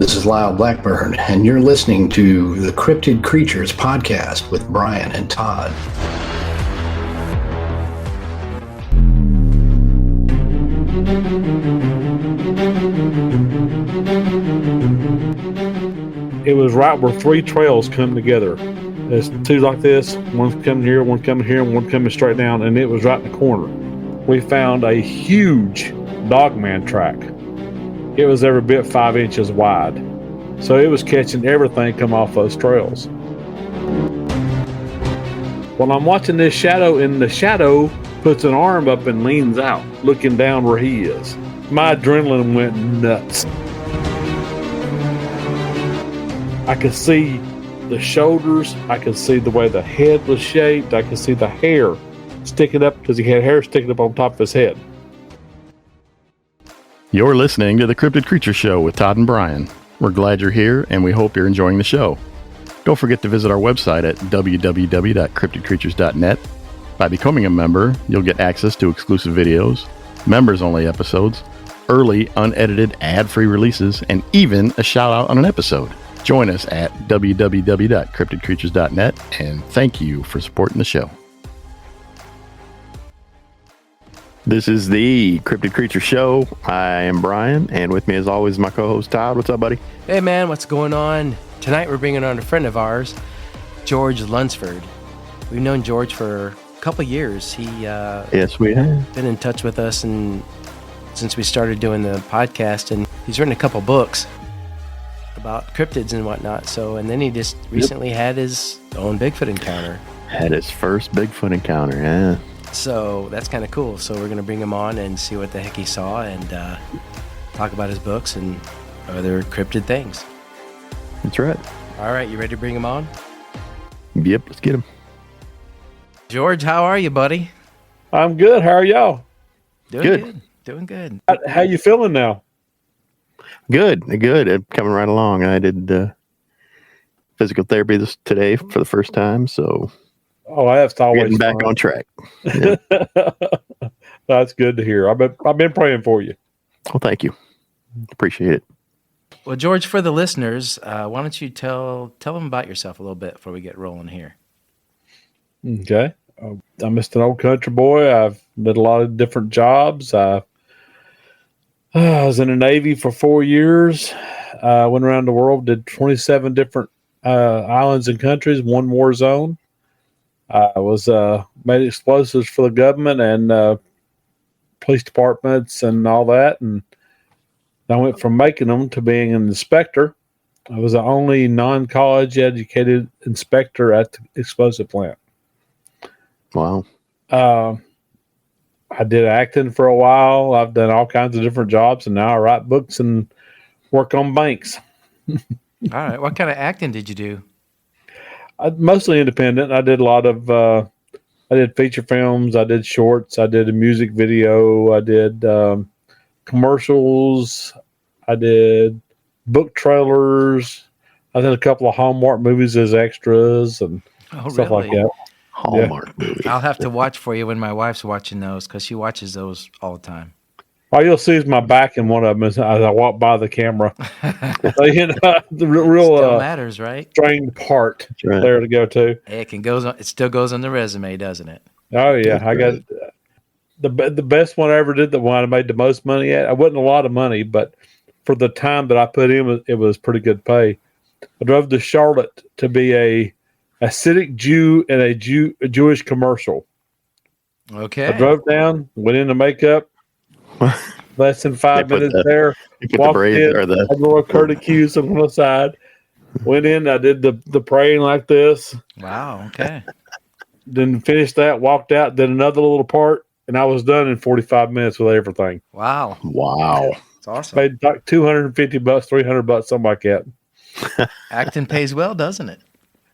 This is Lyle Blackburn, and you're listening to the Cryptid Creatures podcast with Brian and Todd. It was right where three trails come together. There's two like this, one's coming here, one coming here, and one coming straight down, and it was right in the corner. We found a huge Dogman track. It was every bit 5 inches wide. So it was catching everything come off those trails. Well, I'm watching this shadow, and the shadow puts an arm up and leans out, looking down where he is. My adrenaline went nuts. I could see the shoulders. I could see the way the head was shaped. I could see the hair sticking up because he had hair sticking up on top of his head. You're listening to the Cryptid Creature Show with Todd and Brian. We're glad you're here, and we hope you're enjoying the show. Don't forget to visit our website at www.cryptidcreatures.net. By becoming a member, you'll get access to exclusive videos, members-only episodes, early, unedited, ad-free releases, and even a shout-out on an episode. Join us at www.cryptidcreatures.net, and thank you for supporting the show. This is the Cryptid Creature Show. I am Brian, and with me as always my co-host Todd. What's up, buddy? Hey man, what's going on? Tonight we're bringing on a friend of ours, George Lunsford. We've known George for a couple years. He Yes, we have been in touch with us and since we started doing the podcast, and he's written a couple books about cryptids and whatnot. So, and then he just recently had his own Bigfoot encounter. Had his first Bigfoot encounter, yeah. So that's kind of cool. So we're going to bring him on and see what the heck he saw and talk about his books and other cryptid things. That's right. All right, you ready to bring him on? Yep, let's get him. George, how are you, buddy? I'm good. How are y'all? Doing good. How you feeling now? Good. Coming right along. I did physical therapy today for the first time, so Oh, that's always getting back fun. on track. Yeah. That's good to hear. I've been praying for you. Well, thank you. Appreciate it. Well, George, for the listeners, why don't you tell them about yourself a little bit before we get rolling here? Okay. I'm just an old country boy. I've did a lot of different jobs. I was in the Navy for 4 years. Went around the world, did 27 different islands and countries, one war zone. I was made explosives for the government and police departments and all that. And I went from making them to being an inspector. I was the only non-college educated inspector at the explosive plant. Wow. I did acting for a while. I've done all kinds of different jobs, and now I write books and work on banks. All right. What kind of acting did you do? Mostly independent. I did a lot of, I did feature films. I did shorts. I did a music video. I did commercials. I did book trailers. I did a couple of Hallmark movies as extras and stuff like that. Hallmark movie. I'll have to watch for you when my wife's watching those because she watches those all the time. All you'll see is my back in one of them as I walk by the camera. So, the real Still matters, right? strained part Right. there to go to. Hey, it still goes on the resume, doesn't it? Oh yeah, That's I got the best one I ever did. The one I made the most money at. I wasn't a lot of money, but for the time that I put in, it was pretty good pay. I drove to Charlotte to be a Hasidic Jew in a Jewish commercial. Okay. I drove down, went into makeup. Less than 5 minutes there. You put the Walked braids in, or the I wore a Curtis Hughes on the side. Went in, I did the praying like this. Wow. Okay. Then finished that, walked out, did another little part, and I was done in 45 minutes with everything. Wow. wow. It's awesome. Made like $250, $300, something like that. Acting pays well, doesn't it?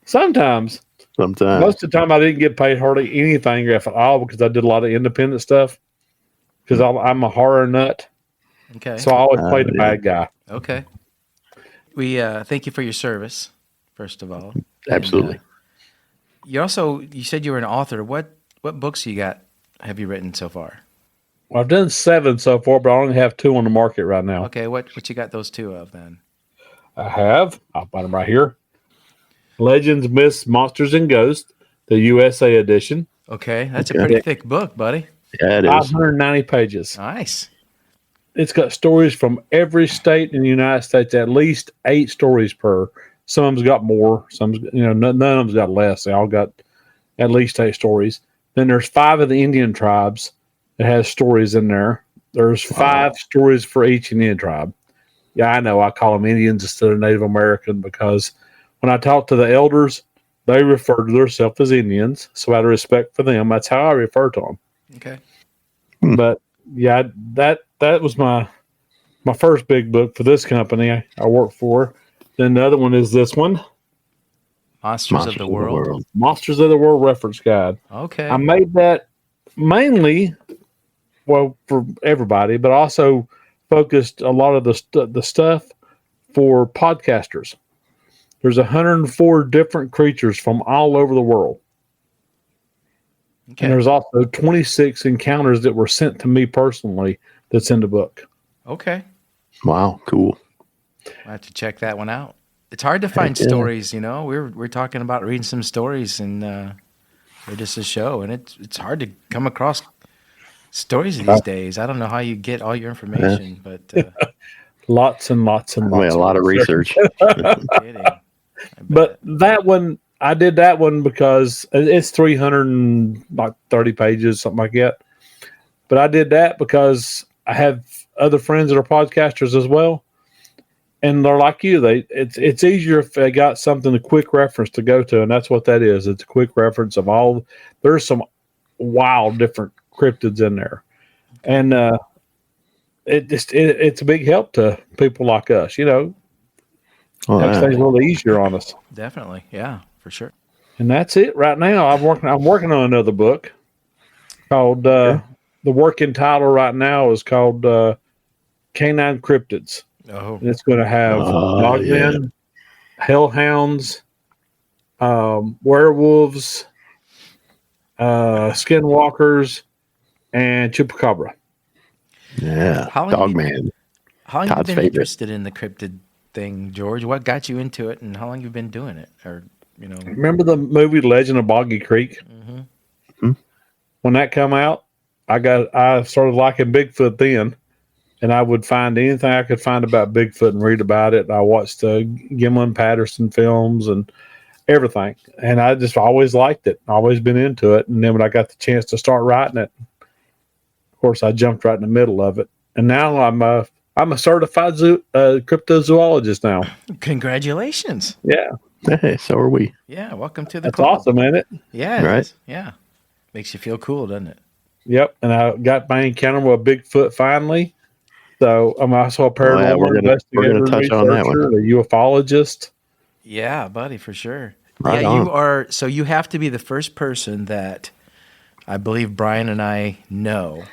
Sometimes. Sometimes. Most of the time, I didn't get paid hardly anything if at all because I did a lot of independent stuff. Because I'm a horror nut, Okay. so I always played the bad guy. Okay. We thank you for your service, first of all. Absolutely. And, you said you were an author. What books have you written so far? Well, I've done 7 so far, but I only have 2 on the market right now. Okay, what you got those 2 of then? I have. I'll find them right here. Legends, Myths, Monsters, and Ghosts, the USA edition. Okay, that's a Okay. pretty thick book, buddy. Yeah, it is. 590 pages. Nice. It's got stories from every state in the United States, at least 8 stories per. Some of them's got more. Some, none of them's got less. They all got at least 8 stories. Then there's 5 of the Indian tribes that has stories in there. There's 5 stories for each Indian tribe. Yeah, I know. I call them Indians instead of Native American because when I talk to the elders, they refer to themselves as Indians. So out of respect for them, that's how I refer to them. Okay. But yeah, that was my first big book for this company I work for. Then the other one is this one, Monsters of the World. Monsters of the World Reference Guide. Okay. I made that mainly, well, for everybody, but also focused a lot of the stuff for podcasters. There's 104 different creatures from all over the world. Okay. And there's also 26 encounters that were sent to me personally that's in the book. Okay. Wow, cool. I'll have to check that one out. It's hard to find stories, We're talking about reading some stories and for just a show, and it's hard to come across stories these days. I don't know how you get all your information, but Lots and lots and I made lots. a lot of research. kidding. But that one, I did that one because it's 330 pages, something like that. But I did that because I have other friends that are podcasters as well. And they're like you. It's easier if they got something, a quick reference to go to, and that's what that is. It's a quick reference of all. There's some wild different cryptids in there, and it's a big help to people like us. Oh, Makes things a little easier on us. Definitely, yeah, for sure. And that's it right now. I'm working on another book called the working title right now is called Canine Cryptids. Oh, And it's going to have Dogman, hellhounds, werewolves, skinwalkers, and chupacabra. Yeah, How long Dogman. how long have Todd's you been favorite. interested in the cryptid thing, George? What got you into it, and how long have you been doing it? Or Remember the movie Legend of Boggy Creek? Hmm? When that come out, I started liking Bigfoot then, and I would find anything I could find about Bigfoot and read about it. I watched Gimlin Patterson films and everything, and I just always liked it. Always been into it. And then when I got the chance to start writing it, of course, I jumped right in the middle of it. And now I'm a certified cryptozoologist now. Congratulations! Yeah, Hey, so are we. Yeah, welcome to the that's club. awesome, ain't it? Yeah, it Right? is. Yeah, makes you feel cool, doesn't it? Yep. And I got my encounter with Bigfoot finally. So I'm also a paranormal we're investigator, gonna touch on that one. researcher, a ufologist. Yeah, buddy, for sure. Right yeah, on. you are. So you have to be the first person that I believe Brian and I know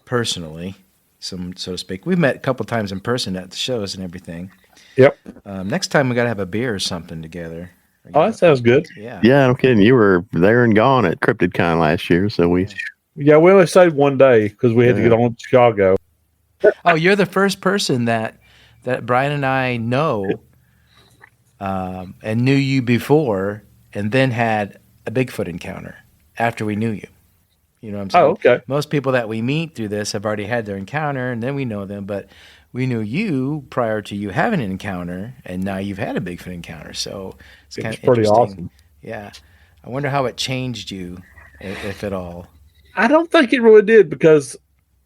personally, so to speak. We've met a couple times in person at the shows and everything. Yep. Next time we got to have a beer or something together. Oh, that sounds good. Yeah. Yeah, no kidding. You were there and gone at CryptidCon last year, so we. Yeah, we only stayed one day because we had to Yeah. get on to Chicago. Oh, you're the first person that Brian and I know, and knew you before, and then had a Bigfoot encounter after we knew you. You know what I'm saying? Oh, okay. Most people that we meet through this have already had their encounter, and then we know them. But we knew you prior to you having an encounter, and now you've had a Bigfoot encounter. So it's kind It's of pretty interesting. awesome. Yeah, I wonder how it changed you, if at all. I don't think it really did because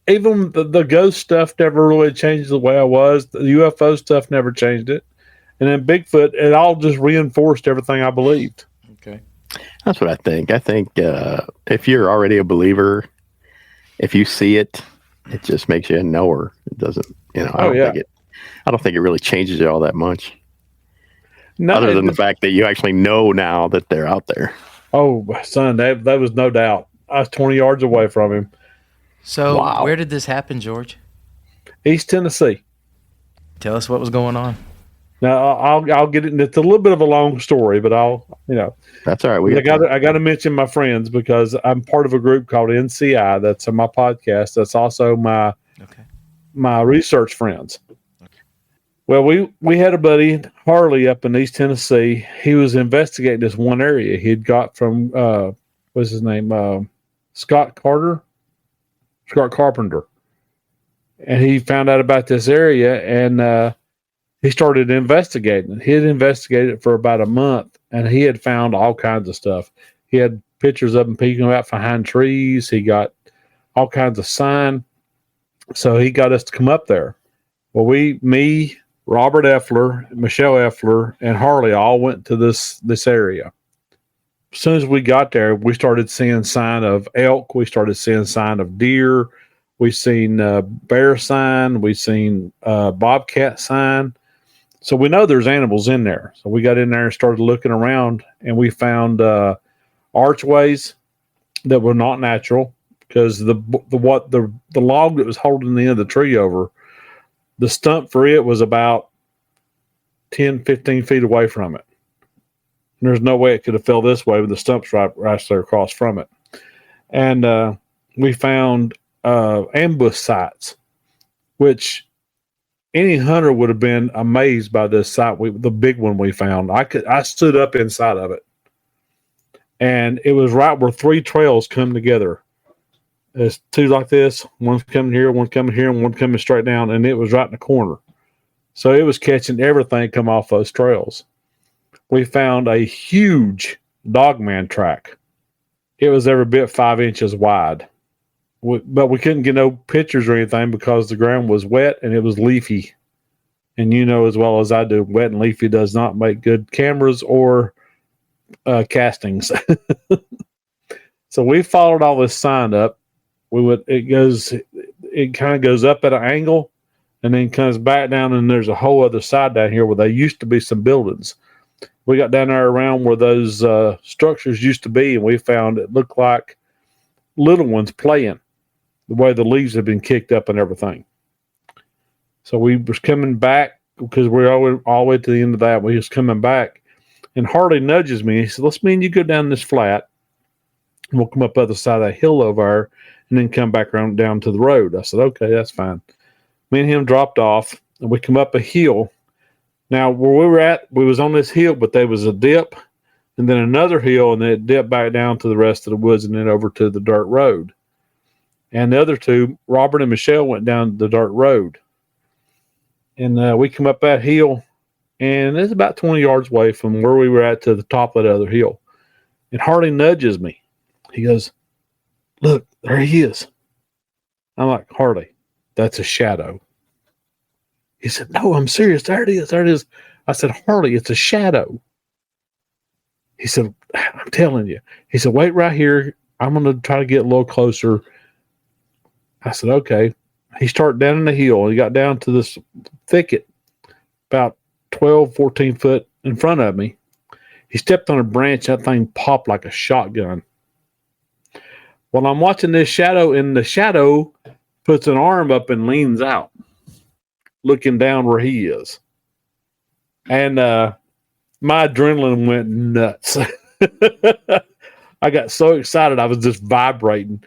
even the ghost stuff never really changed the way I was. The UFO stuff never changed it. And then Bigfoot, it all just reinforced everything I believed. Okay. That's what I think. I think if you're already a believer, if you see it, it just makes you a knower. It doesn't, I don't think it really changes it all that much. No, Other than the fact that you actually know now that they're out there. Oh, son, that was no doubt. I was 20 yards away from him. So Wow. where did this happen, George? East Tennessee. Tell us what was going on. Now I'll get it. It's a little bit of a long story, but That's all right. I got to mention my friends because I'm part of a group called NCI. That's on my podcast. That's also my Okay. research friends. Well, we had a buddy, Harley, up in East Tennessee. He was investigating this one area he'd got from, what's his name? Scott Carpenter. And he found out about this area, and he started investigating. He had investigated for about a month, and he had found all kinds of stuff. He had pictures of them peeking out behind trees. He got all kinds of sign. So he got us to come up there. Well, me, Robert Effler, Michelle Effler, and Harley all went to this area. As soon as we got there, we started seeing sign of elk. We started seeing sign of deer. We seen bear sign. We seen bobcat sign. So we know there's animals in there. So we got in there and started looking around, and we found archways that were not natural, because the log that was holding the end of the tree over, the stump for it was about 10, 15 feet away from it. And there's no way it could have fell this way, with the stump's right there across from it. And we found ambush sites, which any hunter would have been amazed by this site. The big one we found, I stood up inside of it, and it was right where three trails come together. There's two like this, one's coming here, and one coming straight down, and it was right in the corner. So it was catching everything come off those trails. We found a huge Dogman track. It was every bit 5 inches wide. But we couldn't get no pictures or anything because the ground was wet and it was leafy. And you know as well as I do, wet and leafy does not make good cameras or castings. So we followed all this sign up. It kind of goes up at an angle and then comes back down, and there's a whole other side down here where there used to be some buildings. We got down there around where those structures used to be, and we found it looked like little ones playing, the way the leaves had been kicked up and everything. So we was coming back, because we're all the way to the end of that. We was coming back, and Harley nudges me. He said, "Let's me and you go down this flat, and we'll come up the other side of that hill over there, and then come back around down to the road." I said, "Okay, that's fine." Me and him dropped off, and we come up a hill. Now, where we were at, we was on this hill, but there was a dip, and then another hill, and then it dipped back down to the rest of the woods, and then over to the dirt road. And the other two, Robert and Michelle, went down the dirt road. And we come up that hill, and it's about 20 yards away from where we were at to the top of that other hill. And Harley nudges me. He goes, "Look, there he is." I'm like, "Harley, that's a shadow." He said, "No, I'm serious. There it is. There it is." I said, "Harley, it's a shadow." He said, "I'm telling you." He said, "Wait right here. I'm going to try to get a little closer." I said, "Okay." He started down in the hill. He got down to this thicket about 12, 14 foot in front of me. He stepped on a branch. That thing popped like a shotgun. Well, I'm watching this shadow, and the shadow puts an arm up and leans out, looking down where he is. And my adrenaline went nuts. I got so excited, I was just vibrating.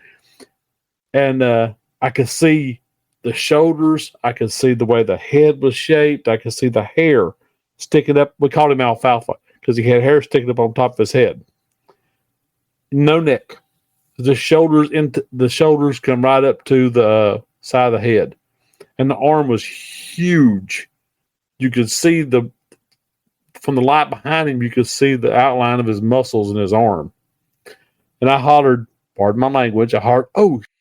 And I could see the shoulders. I could see the way the head was shaped. I could see the hair sticking up. We called him Alfalfa because he had hair sticking up on top of his head. No neck. The shoulders come right up to the side of the head. And the arm was huge. You could see from the light behind him, you could see the outline of his muscles in his arm. And I hollered, pardon my language, "Oh, shit."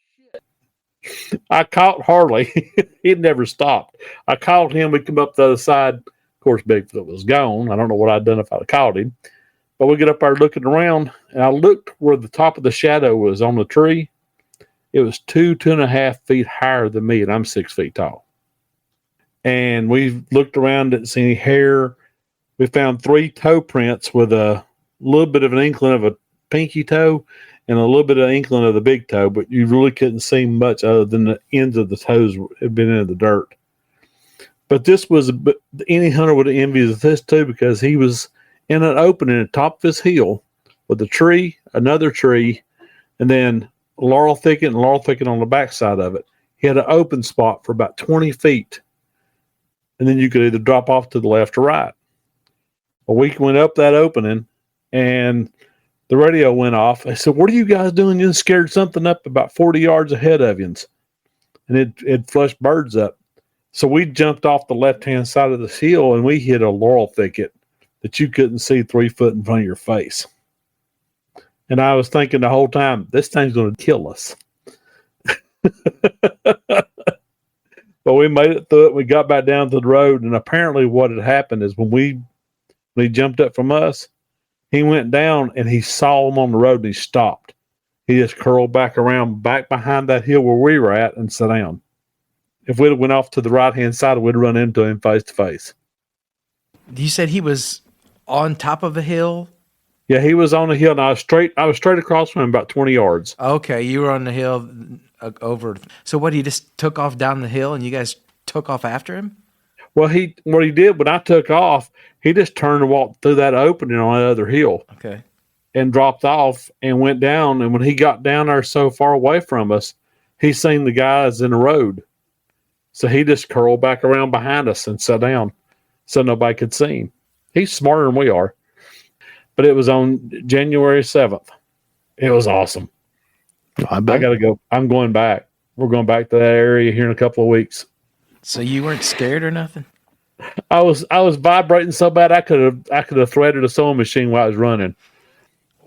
I caught Harley. He'd never stopped. I called him. We come up the other side. Of course, Bigfoot was gone. I don't know what I'd done if I'd have called him. But we get up there looking around, and I looked where the top of the shadow was on the tree. It was 2.5 feet higher than me, and I'm 6 feet tall. And we looked around, didn't see any hair. We found 3 toe prints with a little bit of an inkling of a pinky toe and a little bit of inkling of the big toe, but you really couldn't see much other than the ends of the toes had been in the dirt. But this was, any hunter would have envied this too, because he was in an opening at the top of his hill with a tree, another tree, and then laurel thicket on the backside of it. He had an open spot for about 20 feet. and then you could either drop off to the left or right. Well, we went up that opening, and the radio went off. I said, "What are you guys doing? You scared something up about 40 yards ahead of you." And it flushed birds up. So we jumped off the left-hand side of the hill, and we hit a laurel thicket that you couldn't see 3 foot in front of your face. And I was thinking the whole time, this thing's going to kill us. But we made it through it. We got back down to the road, and apparently what had happened is when he jumped up from us, he went down and he saw him on the road and he stopped. He just curled back around back behind that hill where we were at and sat down. If we'd have went off to the right-hand side, we'd run into him face to face. You said he was on top of a hill? Yeah, he was on the hill, and I was straight across from him about 20 yards. Okay, you were on the hill over. So what, he just took off down the hill and you guys took off after him? Well, what he did when I took off, he just turned and walked through that opening on the other hill. Okay. And dropped off and went down. And when he got down there so far away from us, he seen the guys in the road. So he just curled back around behind us and sat down so nobody could see him. He's smarter than we are. But it was on January 7th. It was awesome. I got to go. I'm going back. We're going back to that area here in a couple of weeks. So you weren't scared or nothing? I was vibrating so bad I could have threaded a sewing machine while I was running.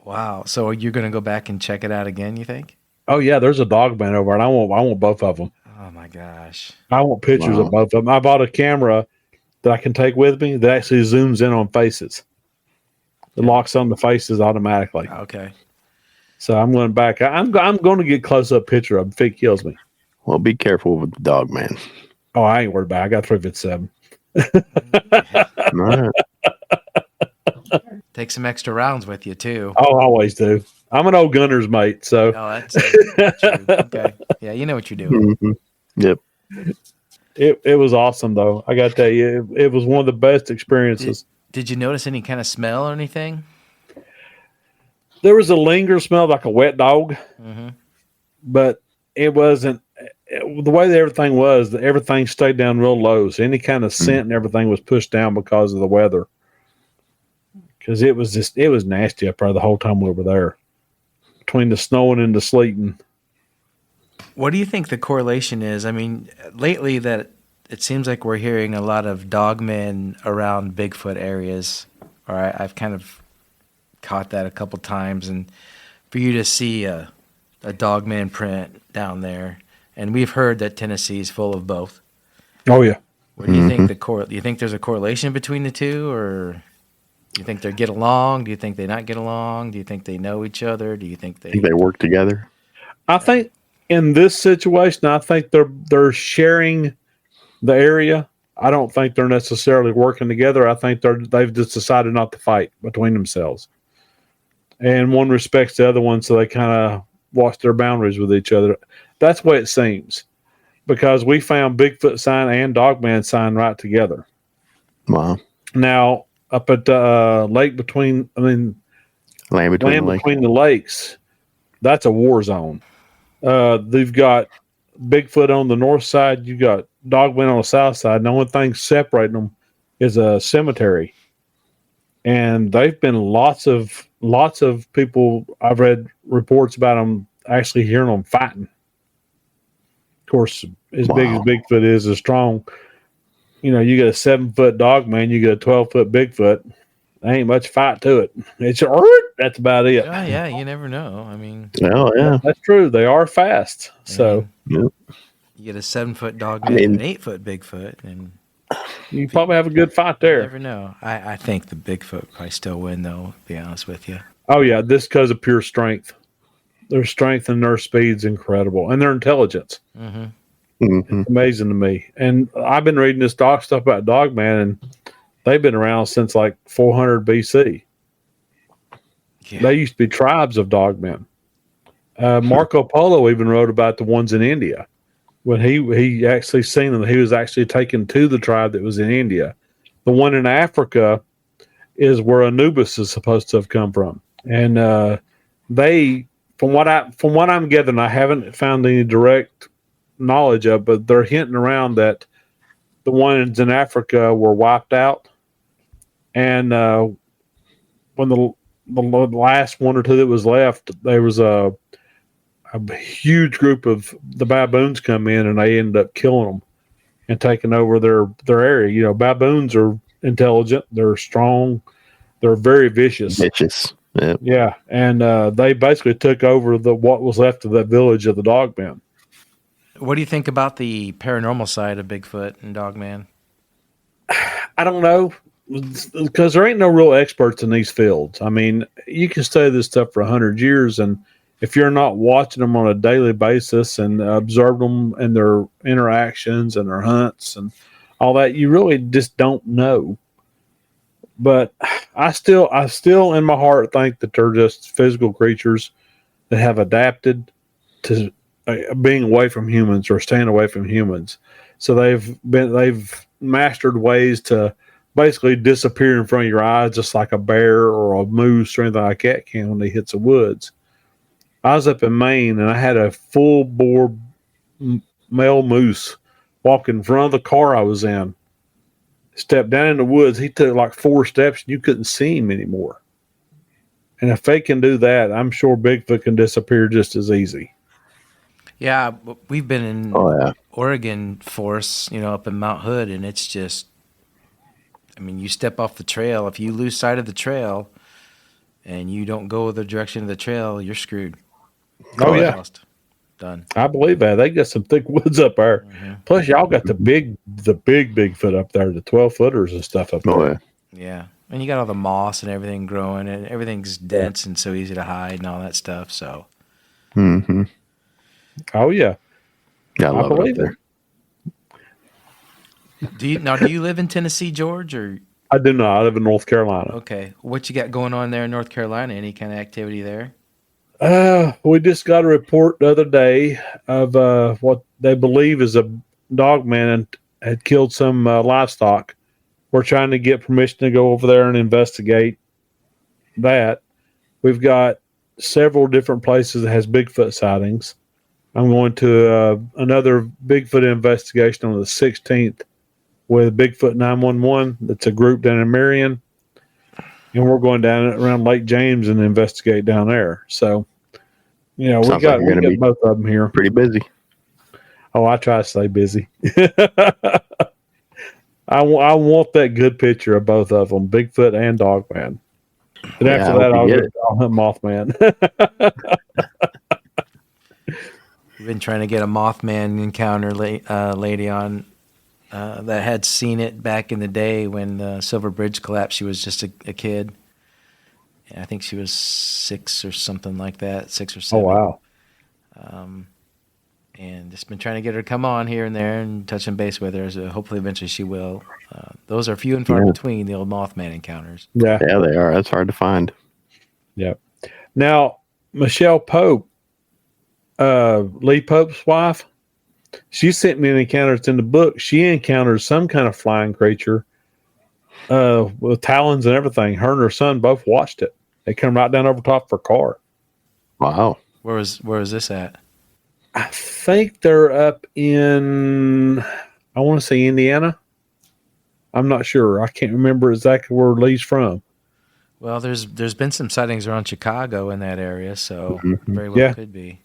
Wow. So are you going to go back and check it out again, you think? Oh yeah, there's a Dogman over, and I want both of them. Oh my gosh. I want pictures of both of them. I bought a camera that I can take with me that actually zooms in on faces. It locks on the faces automatically. Okay. So I'm going back. I'm going to get close up picture of him if he kills me. Well, be careful with the Dogman. Oh, I ain't worried about it. I got 357. All right. Take some extra rounds with you too. Oh, I always do. I'm an old gunner's mate, so. Oh, that's true. Okay. Yeah, you know what you're doing. Mm-hmm. Yep. It was awesome though. I got to tell you, it was one of the best experiences. Did you notice any kind of smell or anything? There was a linger smell like a wet dog, but it wasn't. The way that everything was, everything stayed down real low. So any kind of scent and everything was pushed down because of the weather. Because it was nasty up there the whole time we were there. Between the snowing and the sleeting. What do you think the correlation is? I mean, lately that it seems like we're hearing a lot of dogmen around Bigfoot areas. Or I've kind of caught that a couple times. And for you to see a dogman print down there, and we've heard that Tennessee is full of both. Oh yeah. What do you think do you think there's a correlation between the two, or do you think they get along? Do you think they not get along? Do you think they know each other? Do you think they work together? I think in this situation, I think they're sharing the area. I don't think they're necessarily working together. I think they've just decided not to fight between themselves. And one respects the other one, so they kind of watch their boundaries with each other. That's the way it seems, because we found Bigfoot sign and Dogman sign right together. Wow. Now, up at the land between the lakes, that's a war zone. They've got Bigfoot on the north side. You got Dogman on the south side. And the only thing separating them is a cemetery. And they've been lots of people. I've read reports about them actually hearing them fighting. Of course, as big as Bigfoot is, as strong, you get a 7-foot Dogman, you get a 12-foot Bigfoot. There ain't much fight to it. It's that's about it. Oh yeah, you never know. I mean, that's true. They are fast. So you get a 7-foot Dogman and an 8-foot Bigfoot, and you probably have a good fight there. You never know. I think the Bigfoot probably still win, though, to be honest with you. Oh yeah, this because of pure strength. Their strength and their speed's incredible, and their intelligence. It's amazing to me. And I've been reading this stuff about Dogman, and they've been around since like 400 BC. Yeah. They used to be tribes of Dogmen. Marco Polo even wrote about the ones in India. When he actually seen them, he was actually taken to the tribe that was in India. The one in Africa is where Anubis is supposed to have come from, and they. From what I'm gathering, I haven't found any direct knowledge of, but they're hinting around that the ones in Africa were wiped out, and when the last one or two that was left, there was a huge group of the baboons come in, and they ended up killing them and taking over their area. You know, baboons are intelligent, they're strong, they're very vicious. Yep. Yeah, and they basically took over what was left of that village of the Dogman. What do you think about the paranormal side of Bigfoot and Dogman? I don't know, because there ain't no real experts in these fields. I mean, you can study this stuff for 100 years, and if you're not watching them on a daily basis and observe them and their interactions and their hunts and all that, you really just don't know. But I still in my heart think that they're just physical creatures that have adapted to being away from humans or staying away from humans. So they've mastered ways to basically disappear in front of your eyes, just like a bear or a moose or anything like that can when they hit the woods. I was up in Maine and I had a full bore male moose walk in front of the car I was in. Stepped down in the woods. He took like 4 steps and you couldn't see him anymore. And if they can do that, I'm sure Bigfoot can disappear just as easy. Yeah, we've been in Oregon Forest, up in Mount Hood, and it's just, I mean, you step off the trail. If you lose sight of the trail and you don't go the direction of the trail, you're screwed. Yeah. Lost. Done. I believe that. They got some thick woods up there. Mm-hmm. Plus, y'all got the big Bigfoot up there, the 12-footers and stuff up there. Yeah. And you got all the moss and everything growing, and everything's dense and so easy to hide and all that stuff. So. Mm-hmm. Oh yeah. Yeah, I believe it. Do you live in Tennessee, George, or? I do not. I live in North Carolina. Okay. What you got going on there in North Carolina? Any kind of activity there? We just got a report the other day of what they believe is a Dogman and had killed some livestock. We're trying to get permission to go over there and investigate that. We've got several different places that has Bigfoot sightings. I'm going to another Bigfoot investigation on the 16th with Bigfoot 911. That's a group down in Marion. And we're going down around Lake James and investigate down there. So, we got both of them here. Pretty busy. Oh, I try to stay busy. I want that good picture of both of them, Bigfoot and Dogman. And after that, I'll hunt Mothman. We've been trying to get a Mothman encounter lady on that had seen it back in the day when the Silver Bridge collapsed. She was just a kid. I think she was 6 or something like that, 6 or 7. Oh, wow. And just been trying to get her to come on here and there and touching base with her. So hopefully eventually she will. Those are few and far between, the old Mothman encounters. Yeah, they are. That's hard to find. Yeah. Now, Michelle Pope, Lee Pope's wife, she sent me an encounter that's in the book. She encountered some kind of flying creature with talons and everything. Her and her son both watched it. They come right down over top of her car. Wow. Where was this at? I think they're up in, I want to say Indiana. I'm not sure. I can't remember exactly where Lee's from. Well, there's been some sightings around Chicago in that area, so very well could be.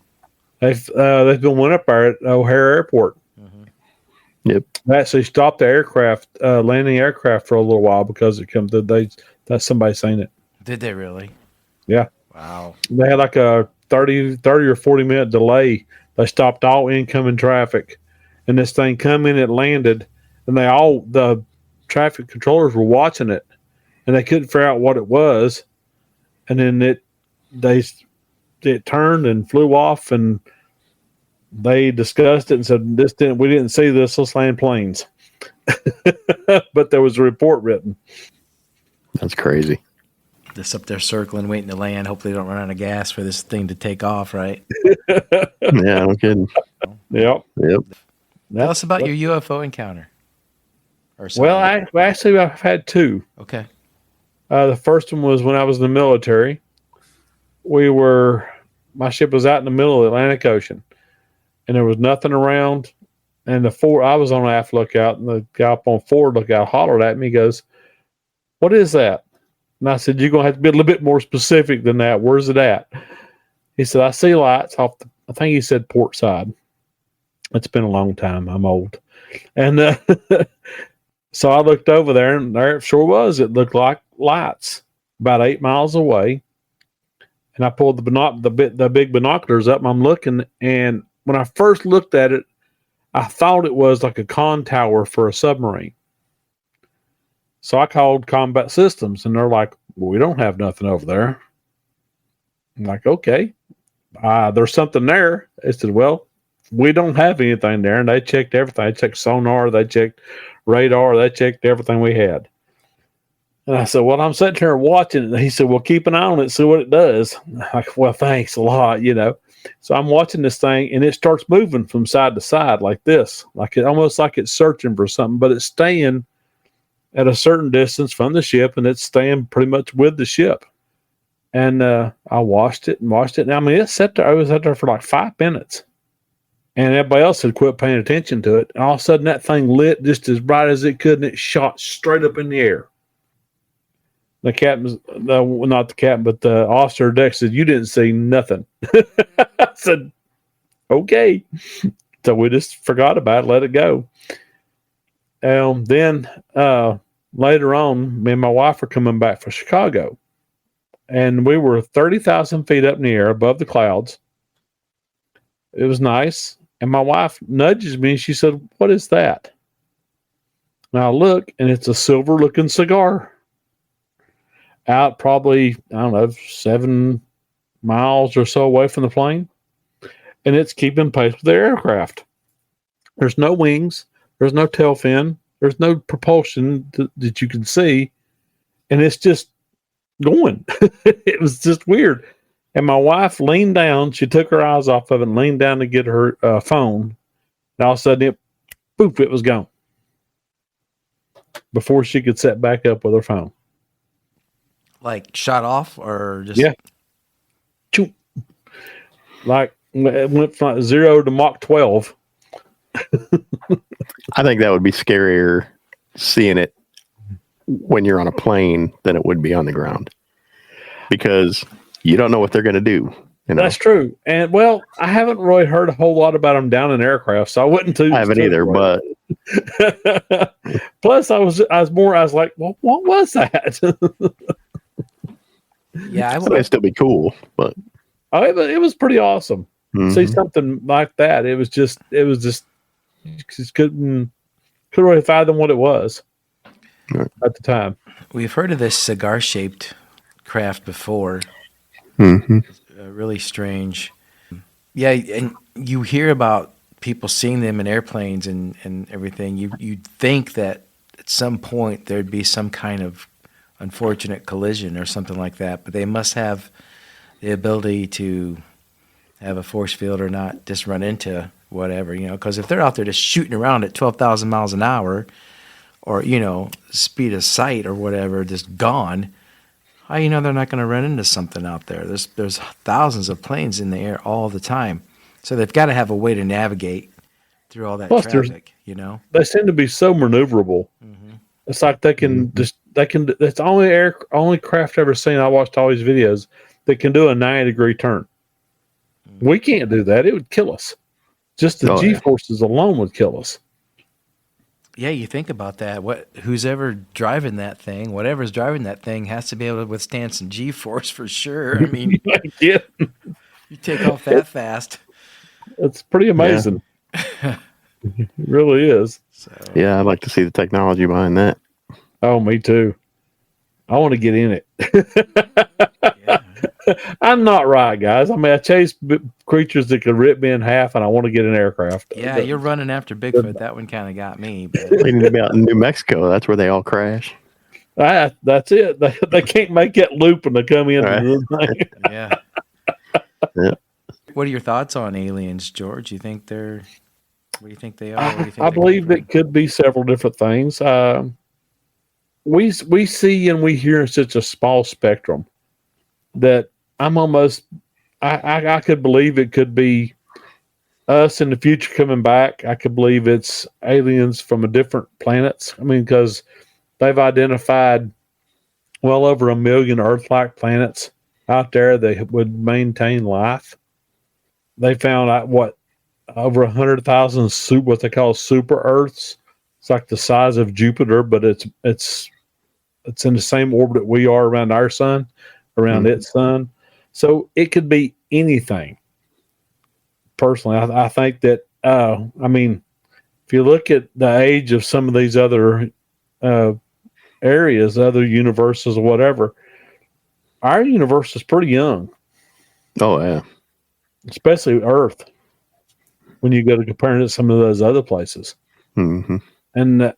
They've been one up there at O'Hare Airport. Mm-hmm. Yep. They actually stopped the aircraft, landing aircraft for a little while because it comes. That somebody seen it. Did they really? Yeah. Wow. They had like a 30 or 40 minute delay. They stopped all incoming traffic, and this thing come in. It landed, and the traffic controllers were watching it, and they couldn't figure out what it was. And then it turned and flew off, and they discussed it and said, we didn't see this. Let's land planes. But there was a report written. That's crazy. Just up there circling, waiting to land. Hopefully they don't run out of gas for this thing to take off, right? Yeah, no kidding. Yep. Tell us about your UFO encounter. Well, I've had 2. Okay. The first one was when I was in the military. My ship was out in the middle of the Atlantic Ocean, and there was nothing around. and I was on aft lookout, and the guy up on forward lookout hollered at me. He goes, "What is that?" And I said, "You're going to have to be a little bit more specific than that. Where's it at?" He said, "I see lights off I think he said port side." It's been a long time. I'm old. And so I looked over there, and there it sure was. It looked like lights about 8 miles away. And I pulled the big binoculars up, and I'm looking. And when I first looked at it, I thought it was like a con tower for a submarine. So I called Combat Systems, and they're like, "Well, we don't have nothing over there." I'm like, "Okay, there's something there." They said, "Well, we don't have anything there." And they checked everything. They checked sonar, they checked radar, they checked everything we had. And I said, "Well, I'm sitting here watching it." And he said, "Well, keep an eye on it, see what it does." I'm like, "Well, thanks a lot, So I'm watching this thing, and it starts moving from side to side like this, almost like it's searching for something, but it's staying at a certain distance from the ship, and it's staying pretty much with the ship. And I watched it. And I mean, it sat there. I was out there for like 5 minutes, and everybody else had quit paying attention to it. And all of a sudden, that thing lit just as bright as it could, and it shot straight up in the air. The captain, not the captain, but the officer of deck said, "You didn't see nothing." I said, "Okay." So we just forgot about it, let it go. Then later on, me and my wife were coming back from Chicago, and we were 30,000 feet up in the air above the clouds. It was nice. And my wife nudges me, and she said, "What is that?" And I look, and it's a silver looking cigar out probably, I don't know, 7 miles or so away from the plane. And it's keeping pace with the aircraft. There's no wings. There's no tail fin. There's no propulsion that you can see. And it's just going. It was just weird. And my wife leaned down. She took her eyes off of it and leaned down to get her phone. And all of a sudden, it was gone. Before she could set back up with her phone. Like shot off or just... Yeah. Like it went from 0 to Mach 12. I think that would be scarier seeing it when you're on a plane than it would be on the ground, because you don't know what they're going to do. That's true. And well, I haven't really heard a whole lot about them down in aircraft, so I wouldn't too. I haven't either, but plus I was like, well, what was that? Yeah, it'd still be cool, but it was pretty awesome. Mm-hmm. See something like that. It was just couldn't really fathom what it was at the time. We've heard of this cigar shaped craft before. Mm-hmm. Really strange. Yeah, and you hear about people seeing them in airplanes and everything. You'd think that at some point there'd be some kind of unfortunate collision or something like that, but they must have the ability to have a force field or not just run into whatever, because if they're out there just shooting around at 12,000 miles an hour or, speed of sight or whatever, just gone, how they're not going to run into something out there? There's thousands of planes in the air all the time. So they've got to have a way to navigate through all that traffic, They seem to be so maneuverable. Mm-hmm. It's like that's the only craft I've ever seen. I watched all these videos that can do a 90-degree turn. Mm-hmm. We can't do that. It would kill us. Just the G-forces alone would kill us. Yeah, you think about that. Who's ever driving that thing, whatever's driving that thing, has to be able to withstand some G-force for sure. I mean, yeah. You take off that fast. It's pretty amazing. Yeah. It really is. So, yeah, I'd like to see the technology behind that. Oh, me too. I want to get in it. Yeah. I'm not right, guys. I mean, I chase creatures that could rip me in half, and I want to get an aircraft. Yeah, you're running after Bigfoot. That one kind of got me. But... We need to be out in New Mexico. That's where they all crash. That's it. They can't make that loop when they come in. Right. Yeah. Yeah. What are your thoughts on aliens, George? What do you think they are? I believe it could be several different things. We see and we hear in such a small spectrum that I'm almost I could believe it could be us in the future coming back, I could believe it's aliens from a different planets. I mean, because they've identified well over 1 million Earth-like planets out there that would maintain life. They found out over 100,000 what they call super Earths. It's like the size of Jupiter, but it's in the same orbit we are around our sun, around its sun. So it could be anything. Personally, I think that. I mean, if you look at the age of some of these other areas, other universes, or whatever, our universe is pretty young. Oh yeah, especially Earth. When you go to compare it to some of those other places, and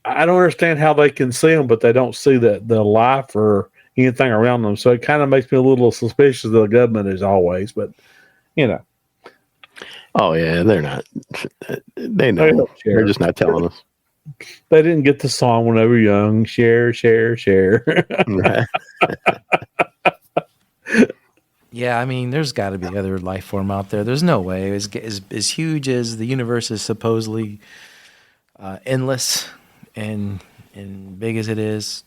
I don't understand how they can see them, but they don't see the life or anything around them. So it kind of makes me a little suspicious of the government as always. But oh yeah, they're not. They know. They're just not telling us. They didn't get the song when they were young. Share, share, share. Yeah, I mean, there's got to be other life form out there. There's no way. As huge as the universe is supposedly endless and big as it is,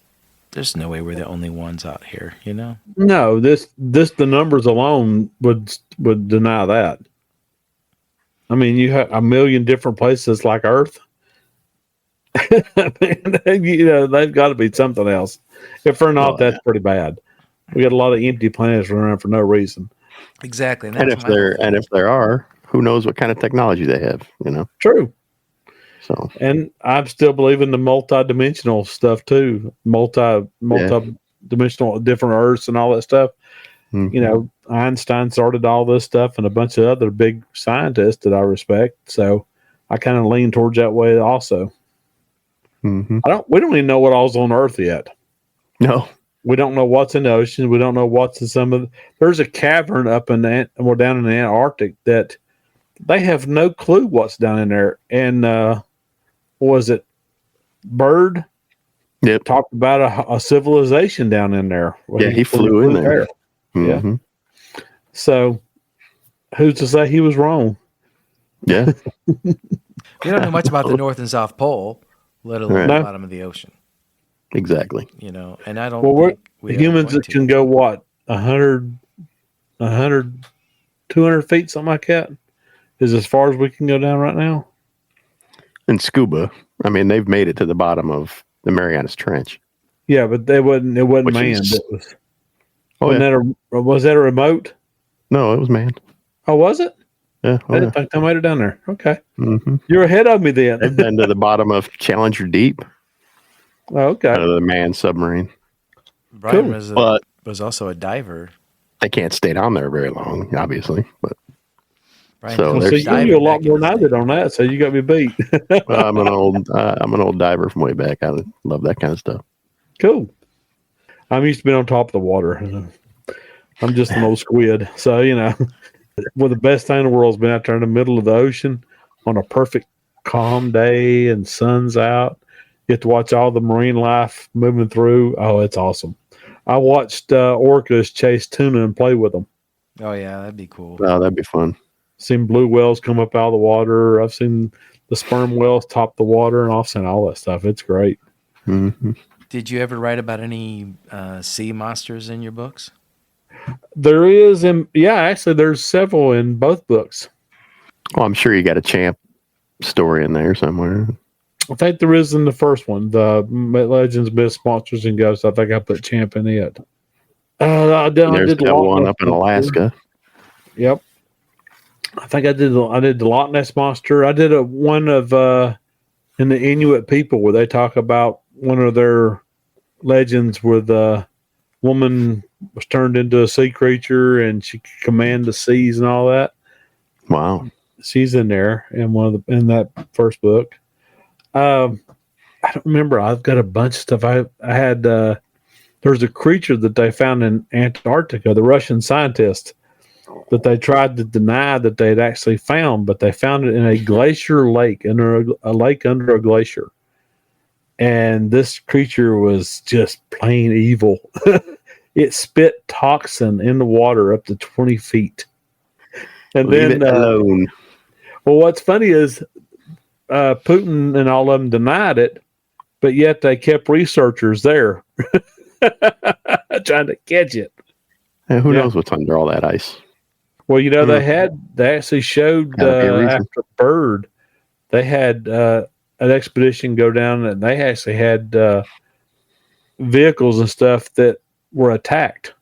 there's no way we're the only ones out here, you know? No, the numbers alone would deny that. I mean, you have 1 million different places like Earth. They've got to be something else. If they're not, that's pretty bad. We got a lot of empty planets running around for no reason. Exactly. And if there are, who knows what kind of technology they have, you know? True. So, and I'm still believing the multi-dimensional stuff too. Multi-dimensional, different Earths and all that stuff. You know, Einstein started all this stuff and a bunch of other big scientists that I respect. So I kind of lean towards that way also. We don't even know what all's on Earth yet. No. We don't know what's in the ocean. We don't know what's in some of the, there's a cavern up in we're down in the Antarctic that they have no clue what's down in there. And what was it? Bird? Yep. Talked about a civilization down in there. Yeah, he flew in there. Yeah. So who's to say he was wrong? Yeah. We don't know much about the North and South Pole, let alone the bottom of the ocean. Exactly. You know, and I don't think we humans that can go 100, 200 feet, something like that, is as far as we can go down right now. And scuba, I mean, they've made it to the bottom of the Marianas Trench. Yeah, but it wasn't manned. Was that a remote? No, it was manned. Oh, was it? Yeah. I didn't think they made it down there. Okay. You're ahead of me then. They've been to the bottom of Challenger Deep. Oh, okay. The manned submarine. Brian was also a diver. They can't stay down there very long, obviously. But Brian, so you do a lot more than I did on that, so you got me beat. Well, I'm an old diver from way back. I love that kind of stuff. Cool. I'm used to being on top of the water. I'm just an old squid. So, well, the best thing in the world has been out there in the middle of the ocean on a perfect calm day and sun's out. You get to watch all the marine life moving through. Oh, it's awesome. I watched orcas chase tuna and play with them. Oh, yeah, that'd be cool. Oh, that'd be fun. Seen blue whales come up out of the water. I've seen the sperm whales top the water, and I've seen all that stuff. It's great. Did you ever write about any sea monsters in your books? There is, actually, there's several in both books. Well, I'm sure you got a Champ story in there somewhere. I think there is in the first one, the Legends, Myths, Monsters, and Ghosts. I think I put Champ in it. I did one up in Alaska. Yep. I think I did the Loch Ness Monster. I did one of in the Inuit people where they talk about one of their legends where the woman was turned into a sea creature and she could command the seas and all that. Wow. She's in there in that first book. I don't remember. I've got a bunch of stuff. I had there's a creature that they found in Antarctica, the Russian scientists, that they tried to deny that they'd actually found, but they found it in a glacier lake, under a lake under a glacier. And this creature was just plain evil. It spit toxin in the water up to 20 feet. And Leave then it alone. Well, what's funny is Putin and all of them denied it, but yet they kept researchers there trying to catch it. And who knows what's under all that ice? Well, they actually showed after Bird, they had an expedition go down and they actually had vehicles and stuff that were attacked.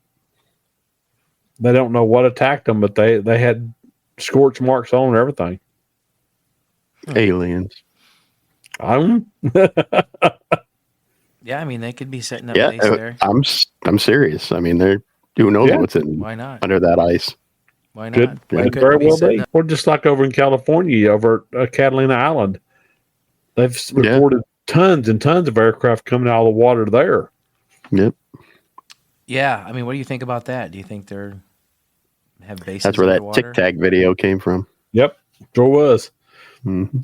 They don't know what attacked them, but they had scorch marks on and everything. Aliens. Yeah, I mean they could be setting up base there. I'm serious. I mean, who knows what's in Why not under that ice? Why not? Could very well be. Or just like over in California, over at Catalina Island, they've reported tons and tons of aircraft coming out of the water there. Yep. Yeah, I mean, what do you think about that? Do you think they have bases? That's where underwater? that Tic Tac video came from. Yep, sure was. Mm-hmm.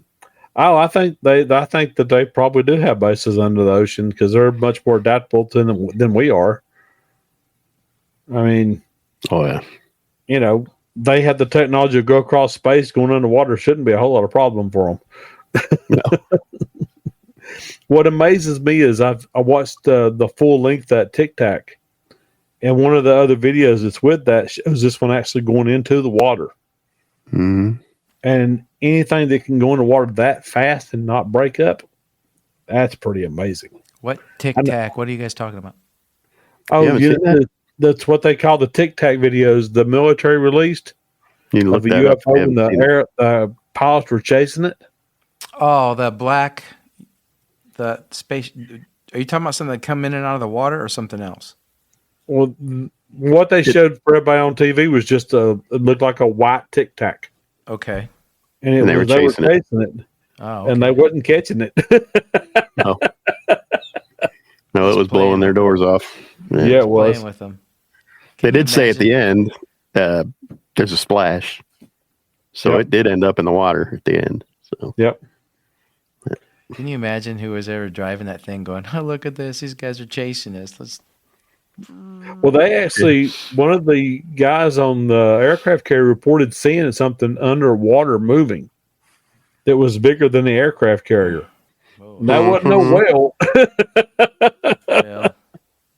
Oh, I think that they probably do have bases under the ocean because they're much more adaptable than we are. I mean, they had the technology to go across space. Going underwater shouldn't be a whole lot of problem for them. No. What amazes me is I watched the full length of that Tic Tac, and one of the other videos that's with that shows this one actually going into the water. Mm-hmm. And anything that can go in the water that fast and not break up, that's pretty amazing. What Tic Tac? What are you guys talking about? Oh, that's what they call the Tic Tac videos. The military released of a UFO and the pilots were chasing it. Oh, the space. Are you talking about something that come in and out of the water or something else? Well, what they showed for everybody on TV was just it looked like a white Tic Tac. Okay. And they were chasing it. Oh, okay. And they wasn't catching it. No. No, it was blowing their doors off. Yeah, it was. Playing with them. They did say at the end, there's a splash. So it did end up in the water at the end. So yep. Can you imagine who was ever driving that thing going, oh, look at this. These guys are chasing us. Well, they actually, one of the guys on the aircraft carrier reported seeing something underwater moving that was bigger than the aircraft carrier. And that wasn't no whale.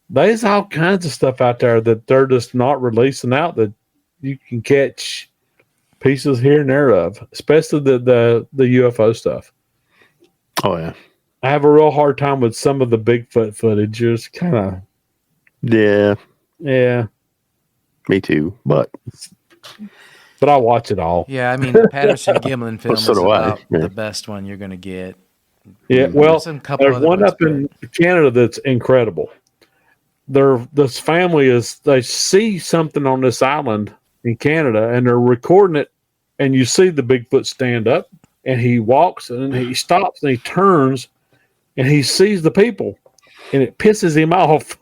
There's all kinds of stuff out there that they're just not releasing out that you can catch pieces here and there of, especially the UFO stuff. Oh, yeah. I have a real hard time with some of the Bigfoot footage. It's kind of... Yeah. Yeah. Me too. But I'll watch it all. Yeah, I mean, the Patterson Gimlin film is about the best one you're going to get. Yeah, well, there's one up in Canada that's incredible. This family they see something on this island in Canada, and they're recording it, and you see the Bigfoot stand up, and he walks, and he stops, and he turns, and he sees the people, and it pisses him off.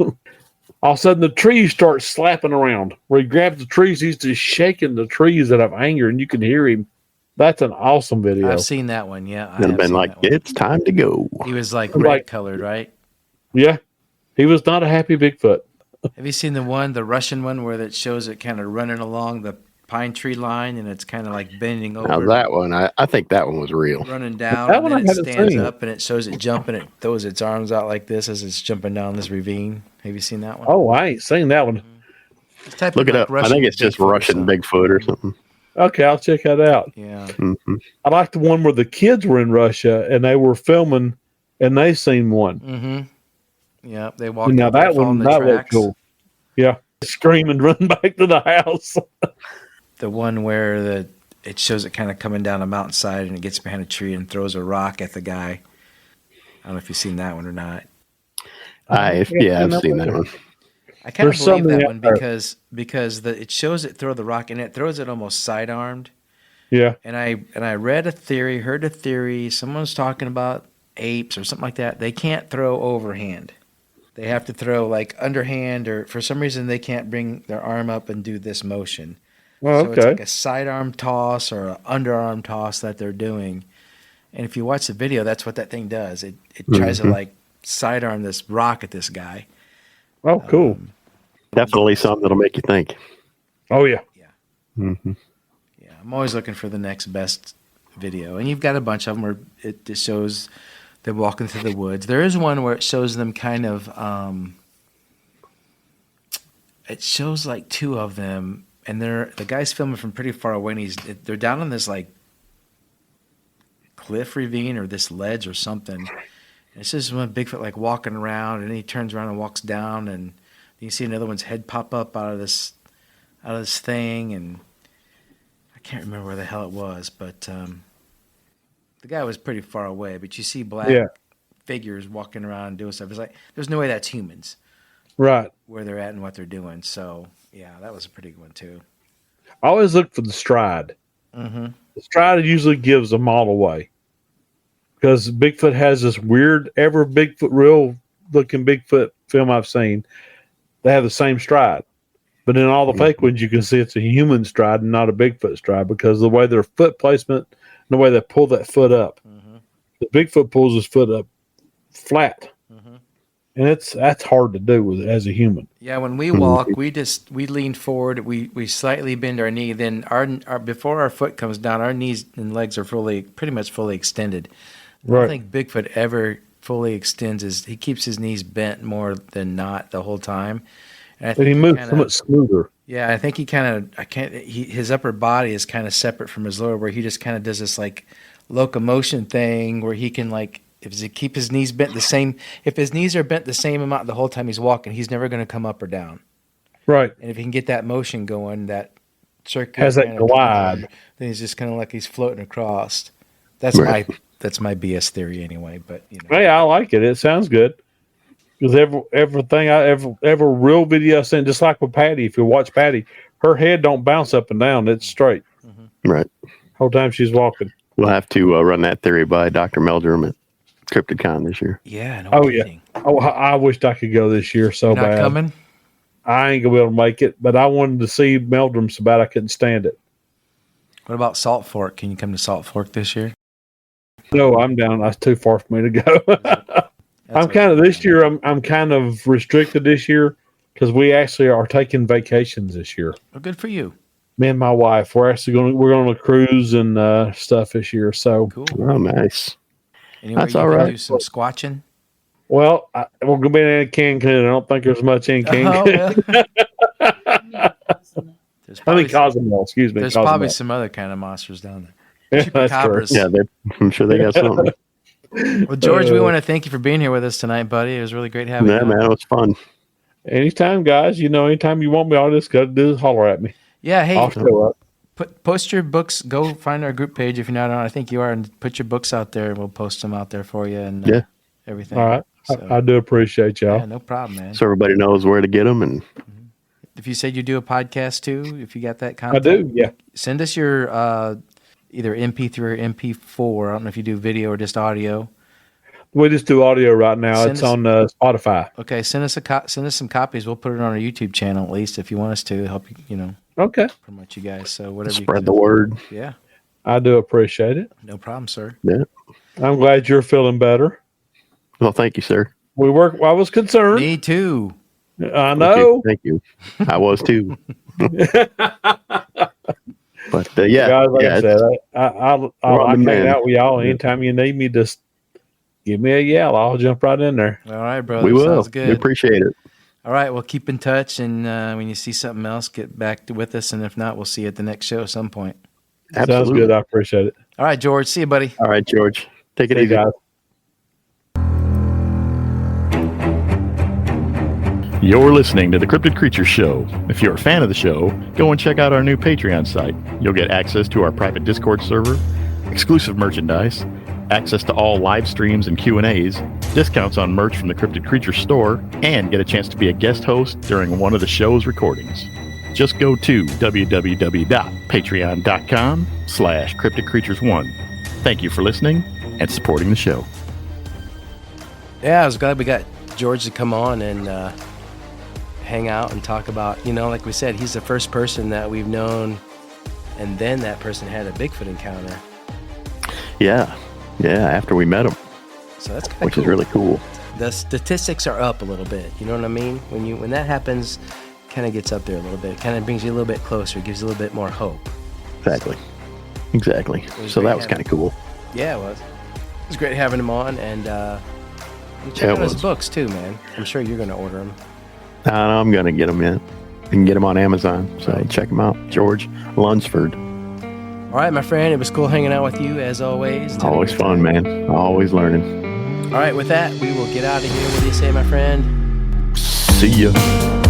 All of a sudden, the trees start slapping around. Where he grabs the trees, he's just shaking the trees out of anger, and you can hear him. That's an awesome video. I've seen that one, yeah. I've been like, it's time to go. He was like red colored, right? Yeah. He was not a happy Bigfoot. Have you seen the Russian one, where it shows it kind of running along the pine tree line, and it's kind of like bending over? Now that one, I think that one was real. Running down, and then it stands up, and it shows it jumping. It throws its arms out like this as it's jumping down this ravine. Have you seen that one? Oh, I ain't seen that one. Look it up. I think it's just Russian Bigfoot or something. Okay, I'll check that out. Yeah. Mm-hmm. I like the one where the kids were in Russia and they were filming and they seen one. Mm-hmm. Yeah, they walked. Now that one, that looked cool. Yeah, scream and run back to the house. The one where it shows it kind of coming down a mountainside and it gets behind a tree and throws a rock at the guy. I don't know if you've seen that one or not. I've seen that one. I kind of believe that one because it shows it throw the rock and it throws it almost side-armed. Yeah. And I read a theory, heard a theory. Someone was talking about apes or something like that. They can't throw overhand. They have to throw like underhand, or for some reason they can't bring their arm up and do this motion. Oh, so it's like a sidearm toss or an underarm toss that they're doing. And if you watch the video, that's what that thing does. It tries to like sidearm this rock at this guy. Oh, cool. Definitely something that'll make you think. Oh, yeah. Yeah. Mm-hmm. Yeah. I'm always looking for the next best video, and you've got a bunch of them where it just shows them walking through the woods. There is one where it shows them kind of. It shows like two of them, and the guy's filming from pretty far away, and they're down on this like cliff ravine or this ledge or something. And it's just one Bigfoot like walking around, and then he turns around and walks down, and you see another one's head pop up out of this thing, and I can't remember where the hell it was, but the guy was pretty far away. But you see black figures walking around and doing stuff. It's like there's no way that's humans. Right. Where they're at and what they're doing. So, yeah, that was a pretty good one, too. I always look for the stride. Mm-hmm. The stride usually gives a mile away. Because Bigfoot has this weird, real-looking Bigfoot film I've seen, they have the same stride. But in all the fake ones, you can see it's a human stride and not a Bigfoot stride because of the way their foot placement and the way they pull that foot up. Mm-hmm. The Bigfoot pulls his foot up flat. And that's hard to do as a human. Yeah, when we walk, we lean forward, we slightly bend our knee. Then our before our foot comes down, our knees and legs are pretty much fully extended. I don't think Bigfoot ever fully extends he keeps his knees bent more than not the whole time. And I think he moves so much smoother. Yeah, I think his upper body is kind of separate from his lower, where he just kind of does this like locomotion thing where he can like. If he keep his knees bent the same, if his knees are bent the same amount the whole time he's walking, he's never going to come up or down. Right. And if he can get that motion going, that circuit has that glide, then he's just kind of like he's floating across. That's my BS theory anyway. But hey, I like it. It sounds good because everything ever real video I seen, just like with Patty. If you watch Patty, her head don't bounce up and down; it's straight. Mm-hmm. Right. Whole time she's walking. We'll have to run that theory by Dr. Meldrum at CryptidCon this year. Yeah. Yeah. Oh, I wished I could go this year so bad. Not coming? I ain't gonna be able to make it, but I wanted to see Meldrum so bad I couldn't stand it. What about Salt Fork? Can you come to Salt Fork this year? No, I'm down. That's too far for me to go. I'm kind of this year. I'm kind of restricted this year because we actually are taking vacations this year. Well, good for you. Me and my wife, we're going on a cruise and stuff this year. So cool. Oh, nice. Anywhere that's all right. Do some squatching. Well, we're going to be in Cancun. I don't think there's much in Cancun. Cozumel. Excuse me. There's Cozumel. Probably some other kind of monsters down there. Yeah, that's true. Yeah, I'm sure they got something. Well, George, we want to thank you for being here with us tonight, buddy. It was really great having you. Yeah, man, it was fun. Anytime, guys. Anytime you want me, all you just got to do is holler at me. Yeah, hey. I'll show up. Post your books. Go find our group page if you're not on. I think you are, and put your books out there. We'll post them out there for you and everything. All right. So, I do appreciate y'all. Yeah, no problem, man. So everybody knows where to get them. And if you said you do a podcast too, if you got that content, I do. Yeah. Send us your either MP3 or MP4. I don't know if you do video or just audio. We just do audio right now. It's on Spotify. Okay, send us some copies. We'll put it on our YouTube channel at least if you want us to help you. Okay. Promote you guys. So whatever. Spread the word. Yeah. I do appreciate it. No problem, sir. Yeah. I'm glad you're feeling better. Well, thank you, sir. I was concerned. Me too. I know. Thank you. I was too. But yeah, guys, like I said, I hang out with y'all anytime you need me. Just give me a yell. I'll jump right in there. All right, brother. We will. Sounds good. We appreciate it. All right, well, keep in touch, and when you see something else, get back with us, and if not, we'll see you at the next show at some point. Absolutely. Sounds good. I appreciate it. All right, George. See you, buddy. All right, George. Take it easy, guys. You're listening to the Cryptid Creature Show. If you're a fan of the show, go and check out our new Patreon site. You'll get access to our private Discord server, exclusive merchandise, access to all live streams and Q&As, discounts on merch from the Cryptid Creature store, and get a chance to be a guest host during one of the show's recordings. Just go to www.patreon.com/cryptidcreatures1. Thank you for listening and supporting the show. Yeah, I was glad we got George to come on and hang out and talk about, like we said, he's the first person that we've known, and then that person had a Bigfoot encounter. Yeah, after we met him. So that's kind of which is really cool. The statistics are up a little bit. You know what I mean? When that happens, kind of gets up there a little bit. Kind of brings you a little bit closer. Gives you a little bit more hope. Exactly. So, Exactly. So that was kind of cool. Yeah, it was. It was great having him on, and check out his books too, man. I'm sure you're going to order them. I'm going to get them in. You can get them on Amazon, so check them out. George Lunsford. All right, my friend. It was cool hanging out with you, as always. Always fun, man. Always learning. All right, with that, we will get out of here. What do you say, my friend? See ya.